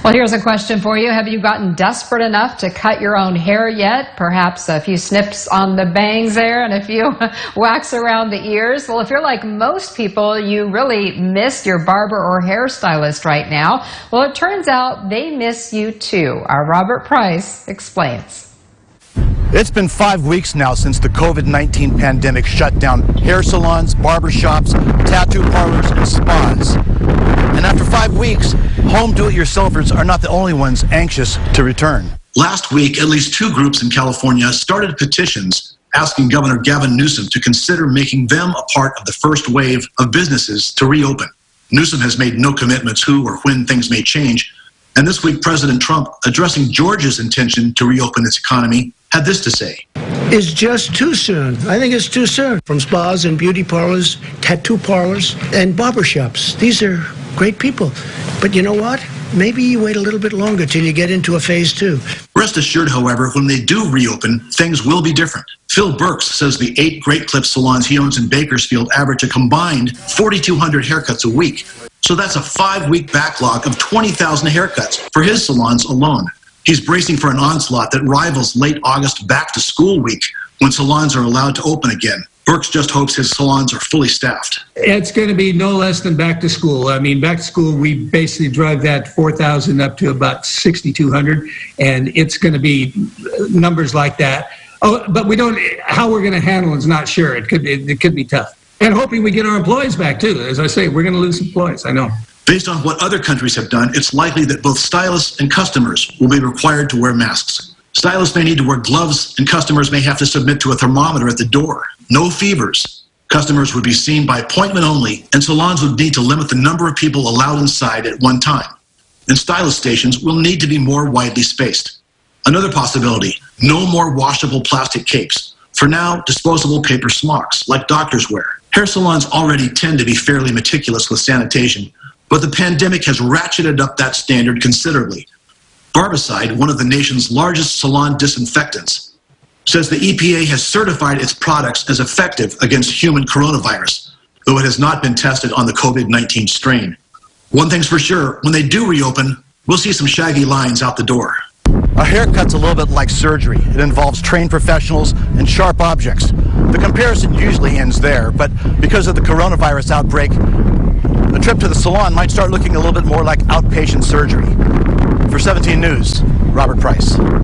Well, here's a question for you. Have you gotten desperate enough to cut your own hair yet? Perhaps a few snips on the bangs there and a few whacks around the ears. Well, if you're like most people, you really miss your barber or hairstylist right now. Well, it turns out they miss you too. Our Robert Price explains. It's been 5 weeks now since the COVID-19 pandemic shut down hair salons, barbershops, tattoo parlors, and spas. And after 5 weeks, home do-it-yourselfers are not the only ones anxious to return. Last week, at least 2 groups in California started petitions asking Governor Gavin Newsom to consider making them a part of the first wave of businesses to reopen. Newsom has made no commitments who or when things may change. And this week, President Trump, addressing Georgia's intention to reopen its economy, had this to say. It's just too soon. I think it's too soon. From spas and beauty parlors, tattoo parlors, and barbershops. These are great people. But you know what? Maybe you wait a little bit longer till you get into a phase 2. Rest assured, however, when they do reopen, things will be different. Phil Burks says the 8 Great Clips salons he owns in Bakersfield average a combined 4,200 haircuts a week. So that's a 5-week backlog of 20,000 haircuts for his salons alone. He's bracing for an onslaught that rivals late August back-to-school week when salons are allowed to open again. Burks just hopes his salons are fully staffed. It's going to be no less than back to school. I mean, back to school, we basically drive that 4,000 up to about 6,200, and it's going to be numbers like that. Oh, but we don't. How we're going to handle it is not sure. It could be tough. And hoping we get our employees back too. As I say, we're going to lose employees. I know. Based on what other countries have done, it's likely that both stylists and customers will be required to wear masks. Stylists may need to wear gloves, and customers may have to submit to a thermometer at the door. No fevers. Customers would be seen by appointment only, and salons would need to limit the number of people allowed inside at one time. And stylist stations will need to be more widely spaced. Another possibility, no more washable plastic capes. For now, disposable paper smocks, like doctors wear. Hair salons already tend to be fairly meticulous with sanitation, but the pandemic has ratcheted up that standard considerably. Barbicide, one of the nation's largest salon disinfectants, says the EPA has certified its products as effective against human coronavirus, though it has not been tested on the COVID-19 strain. One thing's for sure, when they do reopen, we'll see some shaggy lines out the door. A haircut's a little bit like surgery. It involves trained professionals and sharp objects. The comparison usually ends there, but because of the coronavirus outbreak, a trip to the salon might start looking a little bit more like outpatient surgery. For 17 News, Robert Price.